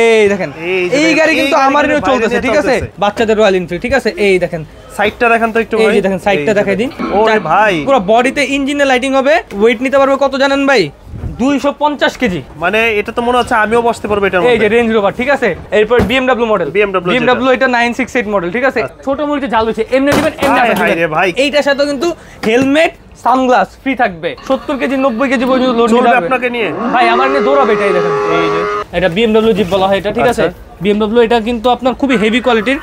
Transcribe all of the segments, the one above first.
এই দেখেন এই গাড়ি কিন্তু আমারও চলতেছে, ঠিক আছে, বাচ্চাদের রয়্যাল এনফিল্ড, ঠিক আছে। এই দেখেন সাইডটা দেখেন তো একটু, এই দেখেন সাইডটা দেখাই দিন। ওরে ভাই পুরো বডিতে ইঞ্জিনে লাইটিং হবে। ওয়েট নিতে পারবে কত জানেন ভাই? 250 কেজি। মানে এটা তো মনে হচ্ছে আমিও বসতে পারবো এটার মধ্যে। এই যে রেঞ্জ রোভার, ঠিক আছে। এরপর BMW মডেল, BMW এটা 968 মডেল, ঠিক আছে। ছোট মরিচে ঝাল হচ্ছে, এমনি দিবেন এমনি আসবে ভাই। এইটার সাথে কিন্তু হেলমেট সানগ্লাস ফ্রি থাকবে। 70 কেজি 90 কেজি পর্যন্ত লোড নিতে হবে আপনাকে নিয়ে ভাই, আমার নিয়ে দৌড়াবে। এটাই দেখেন, এই যে এটা BMW জিপ বলা হয় এটা, ঠিক আছে। BMW এটা কিন্তু আপনার খুবই হেভি কোয়ালিটির।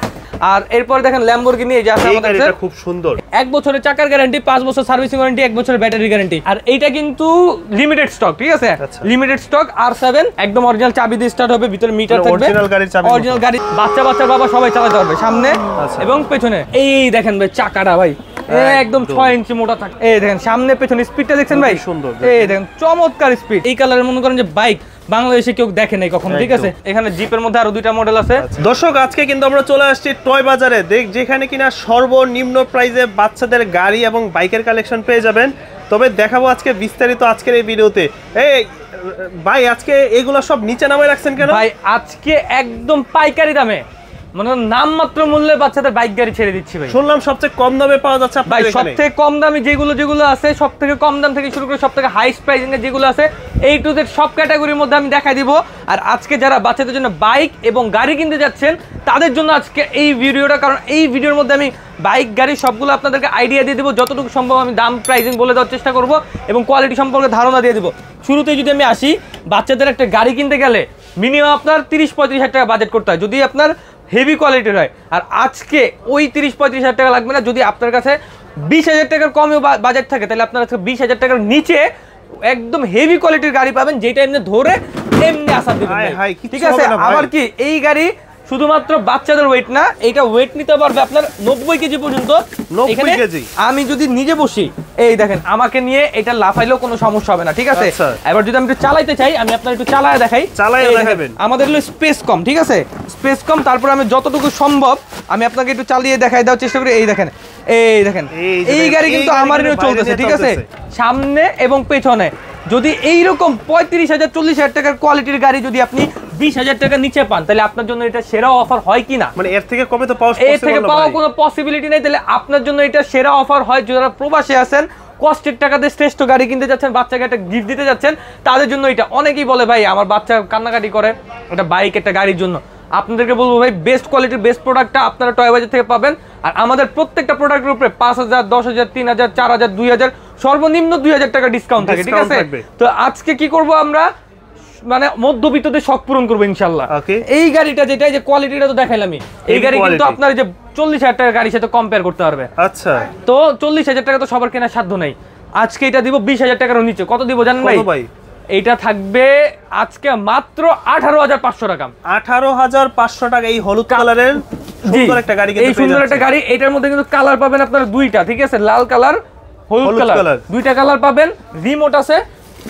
আর এরপর দেখেন ল্যাম্বরগিনি, এই যে আছে আমাদের, এটা খুব সুন্দর। 1 বছরের চাকার গ্যারান্টি, 5 বছর সার্ভিসিং ওয়ারেন্টি, 1 বছরের ব্যাটারি গ্যারান্টি। আর এইটা কিন্তু লিমিটেড স্টক, ঠিক আছে, লিমিটেড স্টক। R7 একদম অরিজিনাল চাবি দিয়ে স্টার্ট হবে, ভিতরে মিটার থাকবে, অরিজিনাল গাড়ির চাবি, অরিজিনাল গাড়ি। বাচ্চার বাবা সবাই চালাতে পারবে, সামনে এবং পেছনে। এই দেখেন ভাই চাকাটা ভাই একদম 6 ইঞ্চি মোটা থাকে। এই দেখেন সামনে পেছনে স্পিডটা দেখছেন ভাই, সুন্দর। এই দেখেন চমৎকার স্পিড। এই কালারের মনে করেন যে বাইক বাংলাদেশে কেউ দেখে নাই কখনো, ঠিক আছে। এখানে জিপের মধ্যে আরো 2টা মডেল আছে। দর্শক আজকে কিন্তু আমরা চলে আসছি টয় বাজারে, যেখানে কিনা সর্বনিম্ন প্রাইসে বাচ্চাদের গাড়ি এবং বাইকের কালেকশন পেয়ে যাবেন। তবে দেখাবো আজকে বিস্তারিত আজকের এই ভিডিওতে। এই ভাই আজকে এগুলো সব নিচে নামায় রাখছেন কেন ভাই? আজকে একদম পাইকারি দামে, মানে নামমাত্র মূল্যে বাচ্চাদের বাইক গাড়ি ছেড়ে দিচ্ছি ভাই। শুনলাম সবচেয়ে কম দামে পাওয়া যাচ্ছে ভাই, সবথেকে কম দামে যেগুলো আছে, সব থেকে কম দাম থেকে শুরু করে সব থেকে হাইস্ট প্রাইসিং এর যেগুলো আছে, এই টু জেড সব ক্যাটাগরির মধ্যে আমি দেখাই দিব। আর আজকে যারা বাচ্চাদের জন্য বাইক এবং গাড়ি কিনতে যাচ্ছেন তাদের জন্য আজকে এই ভিডিওটা, কারণ এই ভিডিওর মধ্যে আমি বাইক গাড়ি সবগুলো আপনাদেরকে আইডিয়া দিয়ে দিব, যতটুকু সম্ভব আমি দাম প্রাইসিং বলে দেওয়ার চেষ্টা করব এবং কোয়ালিটি সম্পর্কে ধারণা দিয়ে দিব। শুরুতে যদি আমি আসি, বাচ্চাদের একটা গাড়ি কিনতে গেলে মিনিমাম আপনার 30-35 হাজার টাকা বাজেট করতে হয় যদি আপনার হেভি কোয়ালিটির হয়। আর আজকে ওই 30-35 হাজার টাকা লাগবে না। যদি আপনার কাছে 20 হাজার টাকার কমেও বাজেট থাকে, তাহলে আপনার কাছে 20 হাজার টাকার নিচে একদম হেভি কোয়ালিটির গাড়ি পাবেন, যেটা এমনি ধরে এমনি আসা দিবেন, ঠিক আছে। আবার কি এই গাড়ি শুধুমাত্র বাচ্চাদের ওয়েট না, এইটা ওয়েট নিতে পারবে আপনার 90 কেজি পর্যন্ত। 90 কেজি আমি যদি নিজে বসি, এই দেখেন আমাকে নিয়ে এটা লাফাইলেও কোনো সমস্যা হবে না, ঠিক আছে। এবার যদি আমি একটু চালাইতে চাই, আমি আপনার একটু চালায় দেখাই। আমাদের হলো স্পেস কম, ঠিক আছে, স্পেস কম। তারপর আমি যতটুকু সম্ভব আমি আপনাকে একটু চালিয়ে দেখাই দেওয়ার চেষ্টা করি। এই দেখেন এই গাড়ি কিন্তু আমারও চলতেছে, ঠিক আছে, সামনে এবং পেছনে। যদি এইরকম 35,000-40 হাজার টাকার কোয়ালিটির গাড়ি যদি আপনি 20 হাজার টাকা নিচে পান, তাহলে আপনার জন্য এটা সেরা অফার হয় কিনা? মানে এর থেকে কমে তো পাওয়া কোনো পসিবিলিটি নেই। তাহলে আপনার জন্য এটা সেরা অফার হয় যারা প্রবাসে আছেন, কষ্টের টাকাতে শ্রেষ্ঠ গাড়ি কিনতে যাচ্ছেন, বাচ্চাকে একটা গিফট দিতে যাচ্ছেন, তাদের জন্য এটা। অনেকেই বলে ভাই আমার বাচ্চা কান্নাকাটি করে একটা বাইক একটা গাড়ির জন্য। আপনাদেরকে বলবো ভাই, বেস্ট কোয়ালিটির বেস্ট প্রোডাক্টটা আপনারা টয় বাজার থেকে পাবেন। আর আমাদের প্রত্যেকটা প্রোডাক্টের উপরে 5,000, 10,000, 3,000, 4,000, 2,000, সর্বনিম্ন 2,000 টাকা ডিসকাউন্ট থাকে, ঠিক আছে। তো আজকে কি করব আমরা, মানে মধ্যবিত্তদের শখ পূরণ করবো ইনশাল্লাহ। এই গাড়িটা যেটা, যে কোয়ালিটিটা তো দেখাইলামই, এই গাড়ি কিন্তু আপনার যে 40 হাজার টাকার গাড়ির সাথে কম্পেয়ার করতে পারবে। আচ্ছা, তো 40 হাজার টাকা তো সবার কেনার সাধ্য নাই। আজকে এটা দিব 20 হাজার টাকার নিচে। কত দিব জানেন ভাই? এইটা থাকবে আজকে মাত্র 18,500 টাকা। 18,500 টাকা এই হলুদ কালারের সুন্দর একটা গাড়ি। এই সুন্দর একটা গাড়ি, এটার মধ্যে কিন্তু কালার পাবেন আপনারা 2টা, ঠিক আছে, লাল কালার, হলুদ কালার, 2টা কালার পাবেন। রিমোট আছে।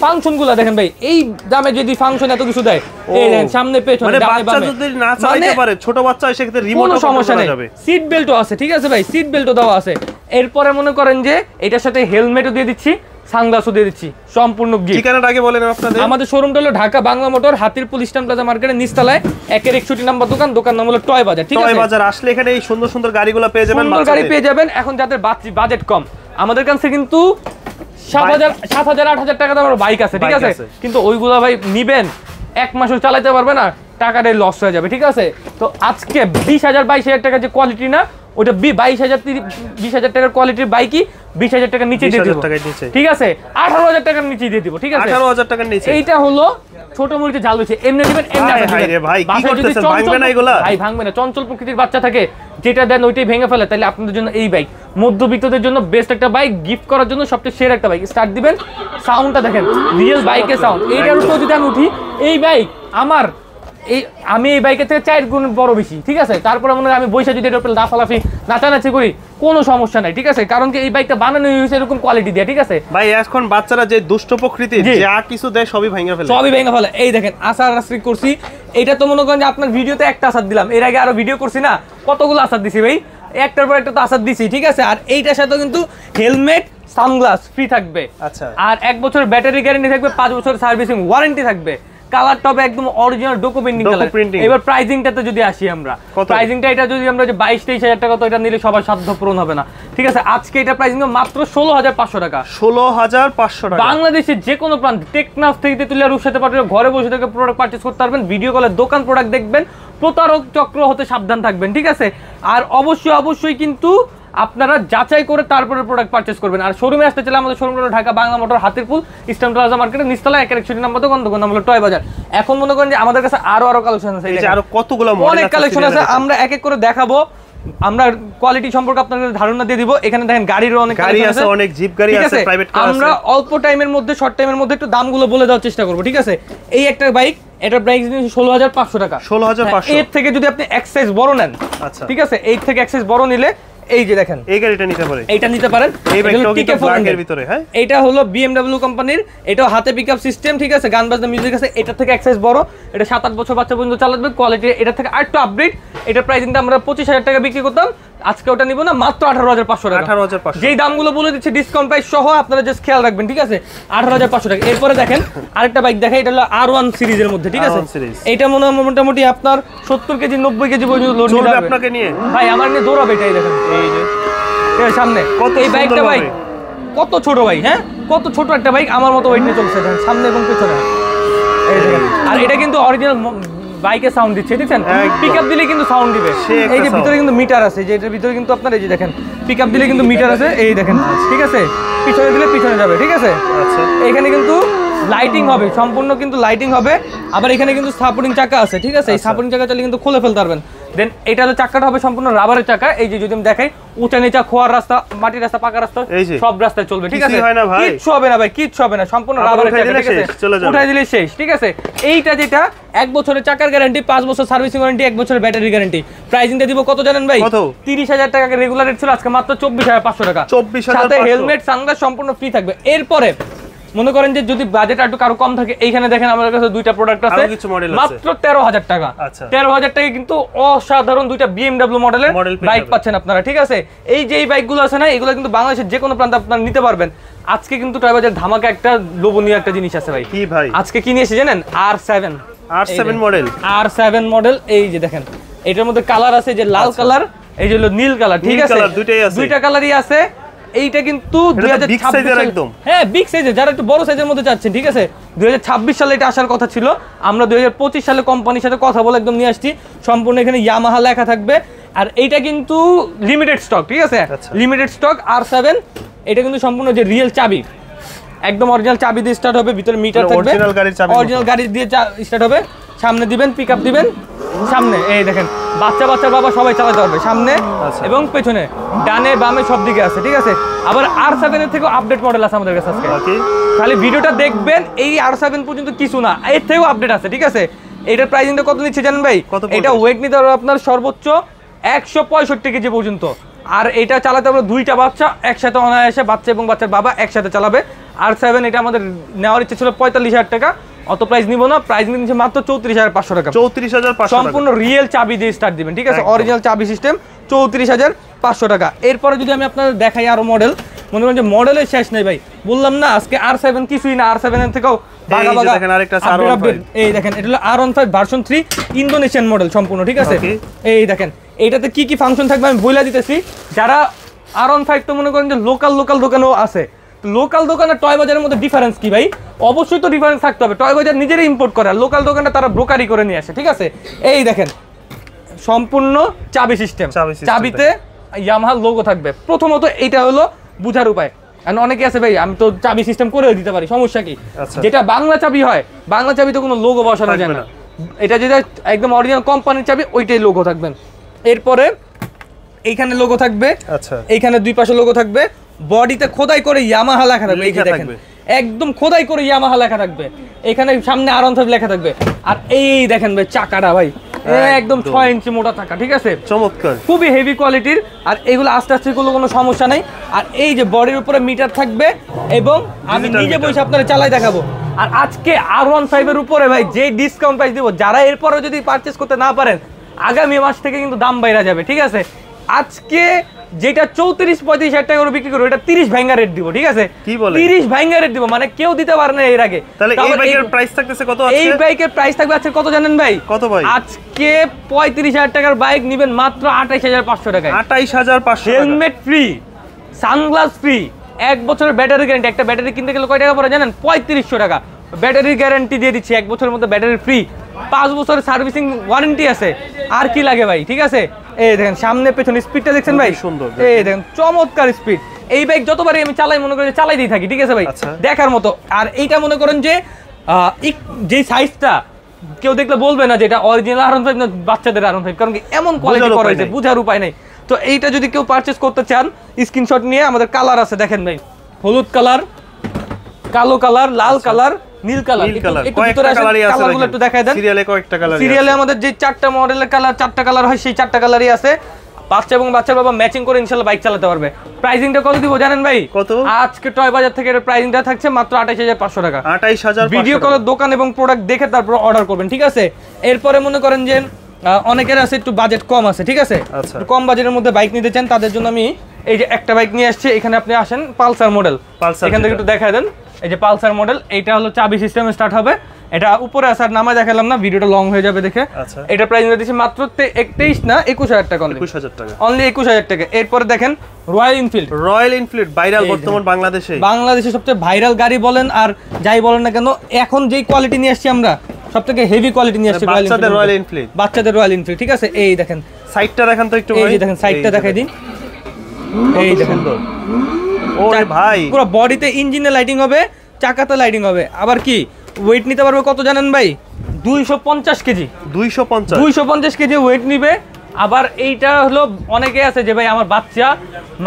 ফাংশন গুলা দেখেন ভাই, এই দামে যদি ফাংশন এত কিছু দেয়, এই দেখেন সামনে পেছনে, বাচ্চা যদি না চালাতে পারে, ছোট বাচ্চা এসে ক্ষেত্রে রিমোট সমস্যা নেই। সিট বেল্টও আছে, ঠিক আছে ভাই, সিট বেল্টও দেওয়া আছে। এরপরে মনে করেন যে এটার সাথে হেলমেটও দিয়ে দিচ্ছি, সানগ্লাসও দিয়ে দিচ্ছি, সম্পূর্ণ গিফট। ঠিকানাটা আগে বলেন আপনাদের। আমাদের শোরুমটা হলো Dhaka Bangla Motor, Hatirpool Eastern Plaza মার্কেটের নিচতলায় 161 নম্বর দোকান নাম হলো টয় বাজার, ঠিক আছে। টয় বাজার আসলে এখানে এই সুন্দর সুন্দর গাড়িগুলো পেয়ে যাবেন, সুন্দর গাড়ি পেয়ে যাবেন। এখন যাদের বাজেট কম, আমাদের কাছে কিন্তু 7,000, 8,000 টাকা দামের বাইক আছে, ঠিক আছে, কিন্তু ওইগুলা ভাই নিবেন 1 মাসও চালাতে পারবে না, টাকাটাই লস হয়ে যাবে, ঠিক আছে। তো আজকে 20,000, 22,000 টাকা যে কোয়ালিটি না, ওটা 22,000, 20,000 টাকার কোয়ালিটির বাইকই 20,000 টাকার নিচে দিয়ে দিব, ঠিক আছে। 18,000 টাকার নিচে দিয়ে দিব, ঠিক আছে, 18,000 টাকার নিচে। এইটা হলো ছোট মরিচে ঝাল হচ্ছে, এমনি দিবেন এমনি আসবে ভাই। কি করতেছেন? ভাঙবে না এগুলা ভাই, ভাঙবে না। চঞ্চল প্রকৃতির বাচ্চা থাকে, যেটা দেন ওইটাই ভেঙে ফেলে। তাহলে আপনাদের জন্য এই বাইক, মধ্যবিত্তদের জন্য বেস্ট একটা বাইক, গিফট করার জন্য সবচেয়ে সেরা একটা বাইক। স্টার্ট দিবেন, সাউন্ডটা দেখেন, রিয়েল বাইকের সাউন্ড। এইটার উপর যদি আমি উঠি, এই বাইক আমার, আমি এই বাইকের থেকে 4 গুণ বড় বেশি, ঠিক আছে। তারপরে মনে হয় আমি বৈশা যদি এটার উপর লাফালাফি নাচানাচি করি, কোনো সমস্যা নাই, ঠিক আছে। কারণ কি এই বাইকটা বানানো হয়েছে এরকম কোয়ালিটি দিয়ে, ঠিক আছে ভাই। এখন বাচ্চারা যে দুষ্ট প্রকৃতির, যা কিছু দেয় সবই ভেঙে ফেলে, এই দেখেন আসার রাস্তি করছি। এটা তো মনে করেন যে আপনার ভিডিওতে একটা আসার দিলাম, এর আগে আরো ভিডিও করছি না, কতগুলো আসার দিছি ভাই, একটার পর একটা তো আসার দিছি, ঠিক আছে। আর এইটার সাথে কিন্তু হেলমেট সানগ্লাস ফ্রি থাকবে। আচ্ছা। আর 1 বছর ব্যাটারি গ্যারান্টি থাকবে, 5 বছর সার্ভিসিং ওয়ারেন্টি থাকবে। কালারটা হবে একদম অরিজিনাল ডকুমেন্টিং কালার। এবার প্রাইসিংটাতে যদি আসি আমরা, প্রাইসিংটা এটা যদি আমরা যে 22-23 হাজার টাকা, তো এটা নিলে সবার সাধ্য পূরণ হবে না, ঠিক আছে। আজকে এটা প্রাইসিং মাত্র 16,500 টাকা। 16,500 টাকা। বাংলাদেশের যে কোনো প্রান্তে টেকনাফ থেকে তেতুলিয়া রূপসাতে পাঠিয়ে ঘরে বসে থেকে প্রোডাক্ট পারচেজ করতে পারবেন। ভিডিও কলে দোকান প্রোডাক্ট দেখবেন, প্রতারক চক্র হতে সাবধান থাকবেন, ঠিক আছে। আর অবশ্যই কিন্তু আপনারা যাচাই করে তারপরে প্রোডাক্ট পারচেজ করবেন। আর শোরুমে আসতে চাইলে আমাদের শোরুম হলো Dhaka Bangla Motor, Hatirpool, Eastern Plaza মার্কেটের নিচতলা 161 নম্বর দোকান নাম হলো টয় বাজার। এখন মনে করেন যে আমাদের কাছে আরো কালেকশন আছে, আরো কতগুলো মডেল অনেক কালেকশন আছে, আমরা এক এক করে দেখাবো। আমরা কোয়ালিটি সম্পর্কে আপনাদের ধারণা দিয়ে দিব। এখানে দেখেন গাড়ির অনেক গাড়ি আছে, অনেক জিপ গাড়ি আছে, প্রাইভেট কার আছে। আমরা অল্প টাইমের মধ্যে, শর্ট টাইমের মধ্যে একটু দামগুলো বলে দেওয়ার চেষ্টা করব, ঠিক আছে। এই একটা বাইক, এটা প্রাইস 16,500 টাকা। 16,500। এর থেকে যদি আপনি এক্সাইজ বড় নেন, আচ্ছা ঠিক আছে, এই থেকে এক্সাইজ বড় নিলে এই যে দেখেন এই গাড়িটা নিতে পারেন, এইটা নিতে পারেন। এই বাইকটাও কিন্তু ব্ল্যাকের ভিতরে, হ্যাঁ এটা হলো BMW কোম্পানির, এটাও হাতে পিকআপ সিস্টেম, ঠিক আছে, গান বাজনা মিউজিক আছে। এটা থেকে এক্সাইজ বড়, এটা 7-8 বছর বাচ্চা পর্যন্ত চালাবে, কোয়ালিটি এটা থেকে আরেকটু আপডেট। এটা প্রাইসিংটা আমরা 25,000 টাকা বিক্রি করতাম, আজকে ওটা নিব না, মাত্র 18,500 টাকা। 18,500। যেই দামগুলো বলে দিচ্ছি ডিসকাউন্ট প্রাইস সহ, আপনারা জাস্ট খেয়াল রাখবেন, ঠিক আছে। 18,500 টাকা। এরপরে দেখেন আরেকটা বাইক দেখাই, এটা হলো R1 সিরিজের মধ্যে, ঠিক আছে। এটা মোটামুটি আপনার 70 কেজি 90 কেজি পর্যন্ত লোড নিতে হবে আপনাকে নিয়ে। ভাই আমার নিয়ে দৌড়াবে, এটাই দেখেন, এই যে সামনে এই বাইকটা ভাই কত ছোট ভাই, হ্যাঁ কত ছোট একটা বাইক, আমার মতো ওয়েট নিয়ে চলছে সামনে এবং পেছনে। আর এটা কিন্তু অরিজিনাল বাইকে সাউন্ড দিচ্ছে, দেখছেন, পিকআপ দিলে কিন্তু সাউন্ড দিবে। এই যে ভিতরে কিন্তু মিটার আছে, যে এটার ভিতরে কিন্তু আপনার এই যে দেখেন পিকআপ দিলে কিন্তু মিটার আছে, এই দেখেন, ঠিক আছে। পিছনে দিলে পিছনে যাবে, ঠিক আছে। আচ্ছা এখানে কিন্তু লাইটিং হবে, সম্পূর্ণ কিন্তু লাইটিং হবে। আবার এখানে কিন্তু সাপোর্টিং চাকা আছে, ঠিক আছে। এই সাপোর্টিং চাকা চালিয়ে কিন্তু খুলে ফেলতে পারবেন। দেন এটা হলো চাকাটা হবে সম্পূর্ণ রাবারের চাকা। এই যে যদি আমি দেখাই, উঁচা নিচা, খোয়ার রাস্তা, মাটির রাস্তা, পাকা রাস্তা, সব রাস্তায় চলবে, ঠিক আছে। কিচ্ছু হবে না ভাই, কিচ্ছু হবে না, সম্পূর্ণ রাবারের চাকা, ঠিক আছে। উঠাই দিলে শেষ, ঠিক আছে। এইটা যেটা 1 বছরের চাকার গ্যারান্টি, 5 বছর সার্ভিসিং ওয়ারেন্টি, 1 বছরের ব্যাটারি গ্যারান্টি। প্রাইসিংটা দিব কত জানেন ভাই? 30,000 টাকা রেগুলার রেট ছিল, আজকে মাত্র 24,500 টাকা। সাথে হেলমেট, সানগ্লাস সম্পূর্ণ ফ্রি থাকবে। এরপরে মনে করেন যে যদি বাজেট একটু কারো কম থাকে, এইখানে দেখেন আমাদের কাছে দুইটা প্রোডাক্ট আছে, মাত্র 13,000 টাকা। 13,000 টাকা কিন্তু অসাধারণ দুইটা BMW মডেলের বাইক পাচ্ছেন আপনারা, ঠিক আছে। এই যে এই বাইকগুলো আছে না, এগুলো কিন্তু বাংলাদেশের যে কোনো প্রান্তে আপনারা নিতে পারবেন। আজকে কিন্তু টয় বাজার ধামাকা একটা লোভনীয় একটা জিনিস আছে ভাই। কি ভাই? আজকে কি নিয়ে এসে জানেন? R7 model. R7 মডেল, এই যে দেখেন এটার মধ্যে কালার আছে, যে লাল কালার, এই যে হলো নীল কালার, ঠিক আছে। দুইটা কালারই আছে। এইটা কিন্তু 2026 একদম, হ্যাঁ বিগ সাইজের, যারা একটু বড় সাইজের মধ্যে চাচ্ছেন, ঠিক আছে। 2026 সালে এটা আসার কথা ছিল, আমরা 2025 সালে কোম্পানির সাথে কথা বলে একদম নিয়ে আসছি। সম্পূর্ণ এখানে ইয়ামাহা লেখা থাকবে। আর এইটা কিন্তু লিমিটেড স্টক, ঠিক আছে, লিমিটেড স্টক R7। এটা কিন্তু সম্পূর্ণ যে রিয়েল চাবি, একদম অরিজিনাল চাবি দিয়ে স্টার্ট হবে, ভিতরে মিটার থাকবে, অরিজিনাল গাড়ি দিয়ে স্টার্ট হবে। সামনে দিবেন, পিকআপ দিবেন, সামনে এই দেখেন বাচ্চার বাবা সবাই চালাতে পারবে, সামনে এবং পেছনে, ডানে বামে সব দিকে আছে, ঠিক আছে। আবার R7 এর থেকেও আপডেট মডেল আছে আমাদের কাছে আজকে, খালি ভিডিওটা দেখবেন। এই R7 পর্যন্ত কিছু না, এর থেকেও আপডেট আছে, ঠিক আছে। এটার প্রাইসিংটা কত নিচ্ছে জানেন ভাই? এটা ওয়েট নিতে পারবে আপনার সর্বোচ্চ 165 কেজি পর্যন্ত। আর এটা চালাতে আমরা দুইটা বাচ্চা একসাথে অনায়াসে, বাচ্চা এবং বাচ্চার বাবা একসাথে চালাবে। R7 এটা আমাদের নেওয়ার ইচ্ছে ছিল 45,000 টাকা, অত প্রাইস নিব না, প্রাইস নিচ্ছে মাত্র 34,500 টাকা। 34,500 সম্পূর্ণ রিয়েল চাবি দিয়ে স্টার্ট দিবেন, ঠিক আছে, অরিজিনাল চাবি সিস্টেম, 34,500 টাকা। এরপরে যদি আমি আপনাদের দেখাই আরো মডেল, মনে করেন যে মডেলের শেষ নেই ভাই, বললাম না আজকে R7 কিছুই না, R7 এর থেকেও বাগা বাগা। এই দেখেন এটা হলো R15 ভার্সন 3 ইন্দোনেশিয়ান মডেল সম্পূর্ণ, ঠিক আছে। এই দেখেন এইটাতে কি কি ফাংশন থাকবে আমি বলে দিতেছি। যারা R15 তো মনে করেন যে লোকাল দোকানেও আছে, লোকাল দোকানে টয় বাজারের মধ্যে ডিফারেন্স কি ভাই? অবশ্যই তো ডিফারেন্স থাকতে হবে। টয় বাজার নিজেরাই ইম্পোর্ট করে, আর লোকাল দোকানটা তারা ব্রোকারি করে নিয়ে আসে, ঠিক আছে। এই দেখেন সম্পূর্ণ চাবি সিস্টেম, চাবিতে ইয়ামাহা লোগো থাকবে। প্রথমত এইটা হলো বুঝার উপায়, অনেকে আছে ভাই আমি তো চাবি সিস্টেম করে দিতে পারি, সমস্যা কি? যেটা বাংলা চাবি হয়, বাংলা চাবি তো কোনো লোগো বসানো যায় না, এটা যেটা একদম অরিজিনাল কোম্পানির চাবি ওইটাই লোগো থাকবেন। এরপরে এইখানে লোগো থাকবে, আচ্ছা এইখানে দুই পাশে লোগো থাকবে, বডিতে খোদাই করে ইয়ামাহা লেখা থাকবে, এই দেখেন একদম খোদাই করে ইয়ামাহা লেখা থাকবে, এখানে সামনে R15 লেখা থাকবে। আর এই দেখেন ভাই চাকাটা ভাই একদম 6 ইঞ্চি মোটা চাকা, ঠিক আছে, চমৎকার, খুবই হেভি কোয়ালিটির। আর এগুলো আস্তে আস্তে কোনো সমস্যা নাই। আর এই যে বডির উপরে মিটার থাকবে, এবং আমি নিজে বসে আপনারা চালাই দেখাবো। আর আজকে R15 এর উপরে ভাই যে ডিসকাউন্ট প্রাইস দিব, যারা এরপরে যদি পারচেজ করতে না পারেন, আগামী মাস থেকে কিন্তু দাম বাইরে যাবে, ঠিক আছে। আজকে যেটা 34-35 হাজার টাকা করে বিক্রি করবো এটা 30 ভাঙ্গা রেট দিব, ঠিক আছে? কি বলে? 30 ভাঙ্গা রেট দিব, মানে কেউ দিতে পারে না এর আগে। তাহলে এই বাইকের প্রাইস থাকতেছে কত আছে? এই বাইকের প্রাইস থাকবে আজকে কত জানেন ভাই? কত ভাই? আজকে 35,000 টাকার বাইক নেবেন মাত্র 28,500 টাকায়। 28,500 টাকা। হেলমেট ফ্রি, সানগ্লাস ফ্রি, 1 বছরের ব্যাটারি গ্যারান্টি। একটা ব্যাটারি কিনতে গেলে কয় টাকা পড়ে জানেন? 3500 টাকা। ব্যাটারি গ্যারান্টি দিয়ে দিচ্ছি, 1 বছরের মধ্যে ব্যাটারি ফ্রি, 5 বছরের সার্ভিসিং ওয়ারেন্টি আছে। আর কি লাগে ভাই, ঠিক আছে? এই দেখেন সামনে পেছনে স্পিডটা দেখছেন ভাই, সুন্দর। এই দেখেন চমৎকার স্পিড। এই বাইক যতবারই আমি চালাই মনে করি চালাই দিয়ে থাকি, ঠিক আছে ভাই? দেখার মতো। আর এইটা মনে করেন যে যে সাইজটা কেউ দেখলে বলবে না যে এটা অরিজিনাল R15 না বাচ্চাদের R15, কারণ কি এমন কোয়ালিটি করা হয়েছে, বুঝার উপায় নাই। তো এইটা যদি কেউ পারচেজ করতে চান স্ক্রিনশট নিয়ে, আমাদের কালার আছে দেখেন ভাই, হলুদ কালার, কালো কালার, লাল কালার, নীল কালার। একটু ভিতরে আসেন, কালারগুলো একটু দেখায় দেন। সিরিয়ালে কয়েকটা কালার, সিরিয়ালে আমাদের যে 4টা মডেলের কালার, 4টা কালার হয়, সেই 4টা কালারই আছে। বাচ্চা এবং বাচ্চার বাবা ম্যাচিং করে ইনশাআল্লাহ বাইক চালাতে পারবে। প্রাইসিংটা কত দিব জানেন ভাই? কত? আজকে টয় বাজার থেকে এর প্রাইসিংটা থাকছে মাত্র 28,500 টাকা। 28,500। ভিডিও কলের দোকান এবং প্রোডাক্ট দেখে তারপর অর্ডার করবেন, ঠিক আছে? এরপরে মনে করেন যে অনেকের আছে একটু বাজেট কম আছে, ঠিক আছে? একটু কম বাজেটের মধ্যে বাইক নিতে চান, তাদের জন্য আমি এই যে একটা বাইক নিয়ে আসছি। এখানে আপনি আসেন, পালসার মডেল, এখান থেকে একটু দেখায় দেন। এই যে পালসার মডেল, এইটা হলো চাবি সিস্টেমে স্টার্ট হবে। এটা উপরে আসার নামে দেখালাম না, ভিডিওটা লং হয়ে যাবে দেখে। এটা প্রাইস দিচ্ছি মাত্র 23 না 21,000 টাকা, 21,000 টাকা, অনলি 21,000 টাকা। এরপরে দেখেন royal Enfield. Royal Enfield viral বর্তমান বাংলাদেশে সবচেয়ে ভাইরাল গাড়ি বলেন আর যাই বলেন না কেন, এখন যেই কোয়ালিটি নিয়ে আসছি আমরা সবথেকে হেভি কোয়ালিটি নিয়ে আসছি বাচ্চাদের রয়্যাল এনফিল্ড, বাচ্চাদের রয়্যাল এনফিল্ড, ঠিক আছে? এই দেখেন সাইডটা দেখান তো একটু, এই যে দেখেন সাইডটা দেখাই দিন, এই দেখেন ওরে ভাই, পুরো বডিতে ইঞ্জিনে লাইটিং হবে, চাকাতে লাইটিং হবে। আবার কি ওয়েট নিতে পারবে কত জানেন ভাই? 250 কেজি, 250 কেজি ওয়েট নিবে। আবার এইটা হলো অনেকে আছে যে ভাই আমার বাচ্চা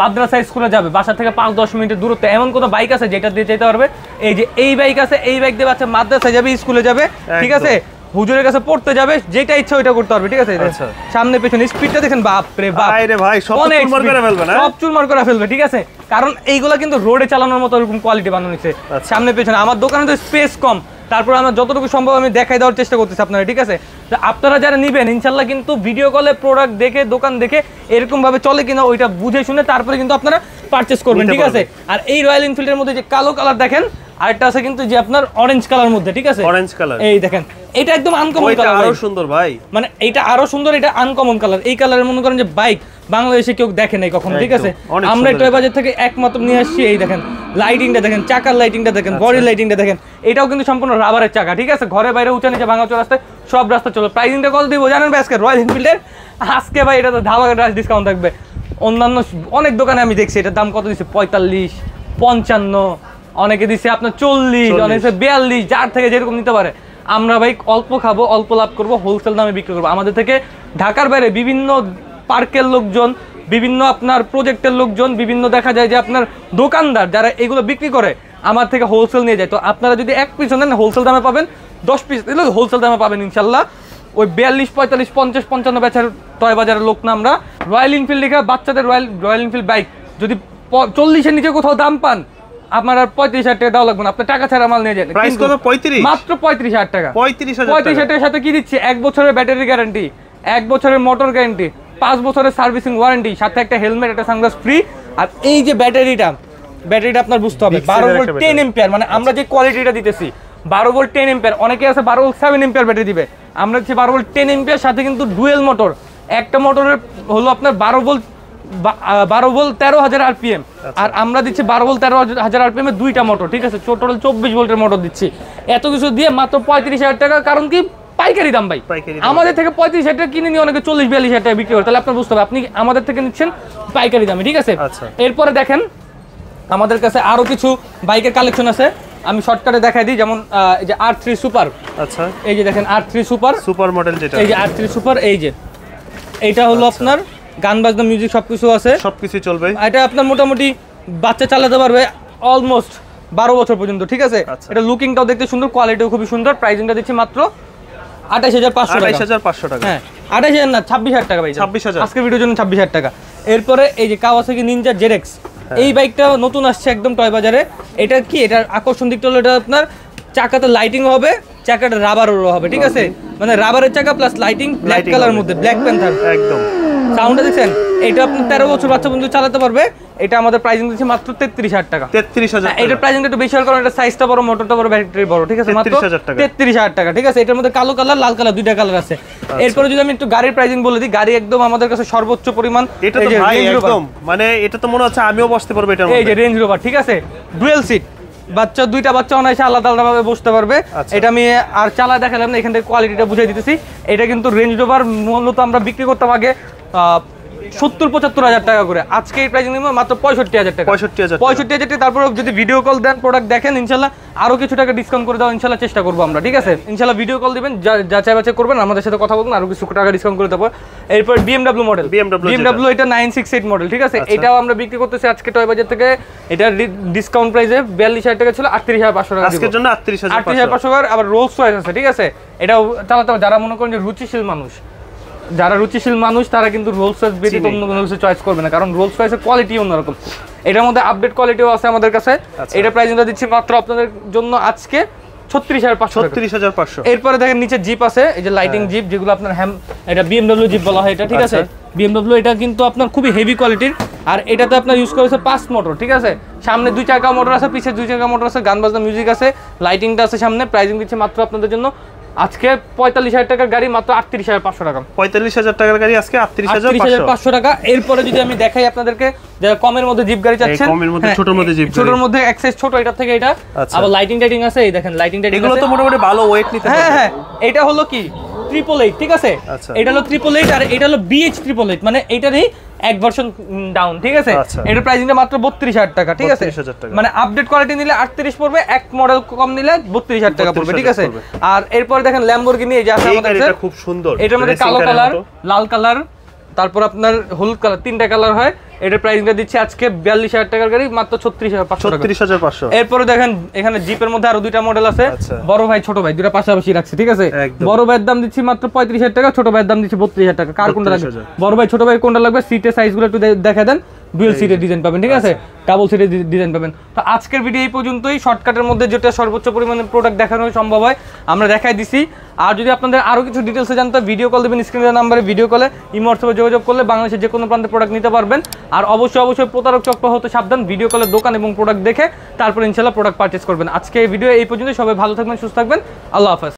মাদ্রাসা স্কুলে যাবে, বাসা থেকে 5-10 মিনিটের দূরত্ব, এমন কোনো বাইক আছে যেটা দিয়ে যেতে পারবে? এই যে এই বাইক আছে, এই বাইক দিয়ে বাচ্চা মাদ্রাসায় যাবে, স্কুলে যাবে, ঠিক আছে? হুজুরের কাছে পড়তে যাবে, যেটা ইচ্ছা ওইটা করতে পারবে, ঠিক আছে? সামনে পেছনে স্পিডটা দেখেন, বাপ রে বাপ, আরে ভাই সব চুরমার করে ফেলবে না, সব চুরমার করে ফেলবে, ঠিক আছে? কারণ এইগুলা কিন্তু রোডে চালানোর মতো এরকম কোয়ালিটি বানানো হয়েছে। সামনে পেছনে আমার দোকানে তো স্পেস কম, তারপর আমরা যতটুকু সম্ভব আমি দেখাই দেওয়ার চেষ্টা করতেছি আপনারা, ঠিক আছে? আপনারা যারা নিবেন ইনশাল্লাহ কিন্তু ভিডিও কলে প্রোডাক্ট দেখে, দোকান দেখে এরকম ভাবে চলে কিনা ওইটা বুঝে শুনে তারপরে কিন্তু আপনারা পারচেজ করবেন, ঠিক আছে? আর এই রয়্যাল এনফিল্ডের মধ্যে যে কালো কালার দেখেন, আরেকটা আছে কিন্তু যে আপনার অরেঞ্জ কালার মধ্যে, ঠিক আছে? অরেঞ্জ কালার, এই দেখেন এটা একদম আনকমন কালার, আরো সুন্দর ভাই, মানে এটা আরো সুন্দর, এটা আনকমন কালার। এই কালারের মনে করেন যে বাইক বাংলাদেশে কেউ দেখে নাই কখনো, ঠিক আছে? আমরা টয় বাজার থেকে একমাত্র নিয়ে আসছি। এই দেখেন লাইটিংটা দেখেন, চাকার লাইটিংটা দেখেন, বডি লাইটিংটা দেখেন, এটাও কিন্তু সম্পূর্ণ রাবারের চাকা, ঠিক আছে? ঘরে বাইরে উঁচা নিচে ভাঙাচোরা রাস্তায় সব রাস্তা চলে। প্রাইসিংটা কত দিব জানেন ভাই আজকে রয়্যাল এনফিল্ডের? আজকে ভাই এটা তো ধামাকা ডিসকাউন্ট থাকবে। অন্যান্য অনেক দোকানে আমি দেখছি এটার দাম কত দিচ্ছে, 45, 55, অনেকে দিচ্ছে আপনার 40, অনেকে 42, যার থেকে যেরকম নিতে পারে। আমরা ভাই অল্প খাবো, অল্প লাভ করবো, হোলসেল দামে বিক্রি করবো। আমাদের থেকে ঢাকার বাইরে বিভিন্ন পার্কের লোকজন, বিভিন্ন আপনার প্রজেক্টের লোকজন, বিভিন্ন দেখা যায় যে আপনার দোকানদার যারা এগুলো বিক্রি করে আমার থেকে হোলসেল নিয়ে যায়। তো আপনারা যদি এক পিস নেন হোলসেল দামে পাবেন, 10 পিস নিলে হোলসেল দামে পাবেন ইনশাল্লাহ। ওই 42, 45, 50, 55 বেচার টয় বাজারের লোক না আমরা। রয়্যাল এনফিল্ড লেখা বাচ্চাদের রয়্যাল এনফিল্ড বাইক যদি 40-এর নিচে কোথাও দাম পান, আপনার আর 35,000 টাকা দেওয়া লাগবে না, আপনার টাকা ছাড়া মাল নিয়ে যান। প্রাইস কত? 35, মাত্র 35,000 টাকা। 35,000 টাকার সাথে কি দিচ্ছি? 1 বছরের ব্যাটারি গ্যারান্টি, 1 বছরের মোটর গ্যারান্টি, 5 বছরের সার্ভিসিং ওয়ারেন্টি, সাথে একটা হেলমেট, একটা সানগ্লাস ফ্রি। আর এই যে ব্যাটারিটা আপনার বুঝতে হবে 12 ভোল্ট 10 এম্পিয়ার, মানে আমরা যে কোয়ালিটিটা দিতেছি 12 ভোল্ট 10 এম্পিয়ার। অনেকে আছে 12 ভোল্ট 7 এম্পিয়ার ব্যাটারি দিবে, আমরা দিচ্ছি 12 ভোল্ট 10 এম্পিয়ার, সাথে কিন্তু ডুয়েল মোটর। একটা মোটরের হলো আপনার 12 ভোল্ট 13,000 আরপিএম, আর আমরা দিচ্ছি 12 ভোল্ট 13,000 আরপিএম এর দুইটা মোটর, ঠিক আছে? টোটাল 24 ভোল্টের মোটর দিচ্ছি। এত কিছু দিয়ে মাত্র 35,000 টাকা। কারণ কি পাইকারি দাম ভাই, আমাদের থেকে 35,000 টাকা কিনে নিয়ে অনেকে 40-42,000 টাকা বিক্রি করে, তাহলে আপনার বুঝতে হবে আপনি আমাদের থেকে নিচ্ছেন পাইকারি দামে, ঠিক আছে? এরপরে দেখেন আমাদের কাছে আরো কিছু বাইকের কালেকশন আছে, আমি শর্টকাটে দেখাই দিই। যেমন এই যে R3 সুপার, আচ্ছা এই যে দেখেন R3 সুপার মডেল, যেটা এই যে R3 সুপার, এই যে এইটা হলো আপনার গান বাজনা মিউজিক সবকিছু আছে, সবকিছু চলবে। এটা আপনার মোটামুটি বাচ্চা চালাতে পারবে অলমোস্ট 12 বছর পর্যন্ত, ঠিক আছে? এটা লুকিংটাও দেখতে সুন্দর, কোয়ালিটিও খুবই সুন্দর। প্রাইসিংটা দিচ্ছি মাত্র 28,500 টাকা। হ্যাঁ 28,000 না 26,000 টাকা ভাই, 26,000 আজকের ভিডিওর জন্য 26,000 টাকা। এরপরে এই যে কাওয়াসাকি নিনজা ZX, এই বাইকটা নতুন আসছে একদম টয় বাজারে। এটা কি, এটার আকর্ষণ দিকটা হলো এটা আপনার চাকাতে লাইটিং হবে, চাকাটা রাবারেরও হবে, ঠিক আছে? মানে রাবারের চাকা প্লাস লাইটিং ব্ল্যাক কালারের মধ্যে, ব্ল্যাক প্যান্থার একদম। সাউন্ডটা দেখছেন? এটা আপনি 13 বছর বাচ্চা বন্ধু চালাতে পারবে। এটা আমাদের প্রাইসিং দিচ্ছে মাত্র 33,000 টাকা। 33,000 টাকা। এটার প্রাইসিংটা একটু বেশি হওয়ার কারণে এটা সাইজটা বড়, মোটরটা বড়, ব্যাটারি বড়, ঠিক আছে? মাত্র 33,000 টাকা। 33,000 টাকা, ঠিক আছে? এটার মধ্যে কালো কালার, লাল কালার দুইটা কালার আছে। এরপরে যদি আমি একটু গাড়ির প্রাইসিং বলে দিই, গাড়ি একদম আমাদের কাছে সর্বোচ্চ পরিমাণ। এটা তো ভাই একদম মানে এটা তো মনে হচ্ছে আমিও বসতে পারবো এটার মধ্যে। এই যে রেঞ্জ রোভার, ঠিক আছে? ডুয়েল সিট, বাচ্চা দুইটা বাচ্চা অনায়াসে আলাদা আলাদা ভাবে বসতে পারবে। এটা আমি আর চালা দেখালাম না, এখান থেকে কোয়ালিটিটা বুঝিয়ে দিতেছি। এটা কিন্তু রেঞ্জ রোভার মূলত আমরা বিক্রি করতাম আগে 70-75,000 টাকা করে। আজকে এই প্রাইস নিব মাত্র 65,000 টাকা। 65,000 টাকা। তারপর যদি ভিডিও কল দেন, প্রোডাক্ট দেখেন, ইনশাল্লাহ আরো কিছু টাকা ডিসকাউন্ট করে দেওয়া ইনশাল্লাহ চেষ্টা করবো আমরা, ঠিক আছে? ইনশাল্লাহ ভিডিও কল দিবেন, যাচাই বাছাই করবেন, আমাদের সাথে কথা বলবেন, আরো কিছু টাকা ডিসকাউন্ট করে দেবো। এরপর BMW মডেল, BMW এটা 968 মডেল, ঠিক আছে? এটাও আমরা বিক্রি করতেছি আজকে টয় বাজার থেকে। এটা ডিসকাউন্ট প্রাইসে 42,000 টাকা ছিল, 38,500 টাকা আজকের জন্য 38,500 টাকা। আবার রোলস রয়েস আছে, ঠিক আছে? এটাও চালাতে হবে যারা মনে করেন যে রুচিশীল মানুষ, তারা কিন্তু রোলস রয়েস ব্যতীত অন্য কোনো কিছু চয়েস করবে না, কারণ রোলস রয়েসের কোয়ালিটি অন্যরকম। এটার মধ্যে আপডেট কোয়ালিটিও আছে আমাদের কাছে। এটা প্রাইসিংটা দিচ্ছি মাত্র আপনাদের জন্য আজকে 36,500। এরপরে দেখেন নিচে জিপ আছে, এই যে লাইটিং জিপ, যেগুলো আপনার এটা BMW জিপ বলা হয় এটা, ঠিক আছে? BMW এটা কিন্তু আপনার খুবই হেভি কোয়ালিটির। আর এটাতে আপনার ইউজ করেছে 5 মোটর, ঠিক আছে? সামনে 2 চাকা মোটর আছে, পিছে 2 চাকা মোটর আছে, গান বাজনা মিউজিক আছে, লাইটিংটা আছে সামনে। প্রাইসিং দিচ্ছি মাত্র আপনাদের জন্য আজকে 45,000 টাকার গাড়ি মাত্র 38,500 টাকা। 45,000 টাকার গাড়ি আজকে 38,500 টাকা। এরপরে যদি আমি দেখাই আপনাদেরকে, যারা কমের মধ্যে জিপ গাড়ি চাচ্ছেন, কমের মধ্যে ছোটর মধ্যে জিপ, ছোটর মধ্যে এক্সেস ছোট, এটা থেকে এটা। আবার লাইটিং টাইটিং আছে, এই দেখেন লাইটিং টাইটিং এগুলো তো মোটামুটি ভালো ওয়েট নিতে পারবে। হ্যাঁ, এটা হলো কি 888, ঠিক আছে? এটা হলো 888 আর এটা হলো BH 888, মানে এটারই এক ভার্সন ডাউন, ঠিক আছে? এটার প্রাইসিংটা মাত্র 32,000 টাকা, ঠিক আছে? মানে আপডেট কোয়ালিটি নিলে 38 পড়বে, এক মডেল কম নিলে 32,000 টাকা পড়বে, ঠিক আছে? আর এরপর দেখেন ল্যাম্বরগিনি, এই যে আছে আমাদের কাছে, এটা খুব সুন্দর। এটার মধ্যে কালো কালার, লাল কালার, তারপর আপনার হলুদ কালার, 3টা কালার হয়। এটার প্রাইসটা দিচ্ছে আজকে 42,000 টাকার গাড়ি মাত্র 36,500। এরপরে দেখেন এখানে জিপের মধ্যে আরো দুইটা মডেল আছে, বড় ভাই ছোট ভাই দুইটা পাশাপাশি রাখছে, ঠিক আছে? বড় ভাইয়ের দাম দিচ্ছি মাত্র 35,000 টাকা, ছোট ভাইয়ের দাম দিচ্ছি 32,000 টাকা। কার কোনটা লাগবে? বড় ভাই ছোট ভাই কোনটা লাগবে? সিটের সাইজগুলো একটু দেখা দেন। ডুয়েল সিটের ডিজাইন পাবেন, ঠিক আছে? ডাবল সিটের ডিজাইন পাবেন। তো আজকের ভিডিও এই পর্যন্তই। শর্টকাটের মধ্যে যেটা সর্বোচ্চ পরিমাণে প্রোডাক্ট দেখানো সম্ভব হয় আমরা দেখাই দিছি। আর যদি আপনাদের আরো কিছু ডিটেলসে জানতে হয়, ভিডিও কল দেবেন, স্ক্রিনের নাম্বারে ভিডিও কলে ইমো হোয়াটসঅ্যাপে যোগাযোগ করলে বাংলাদেশের যে কোনো প্রান্তে প্রোডাক্ট নিতে পারবেন। আর অবশ্যই প্রতারক চক্র হতে সাবধান, ভিডিও কলে দোকান এবং প্রোডাক্ট দেখে তারপর ইনশাআল্লাহ প্রোডাক্ট পারচেজ করবেন। আজকে এই ভিডিও এই পর্যন্ত। সবাই ভালো থাকবেন, সুস্থ থাকবেন, আল্লাহ হাফেজ।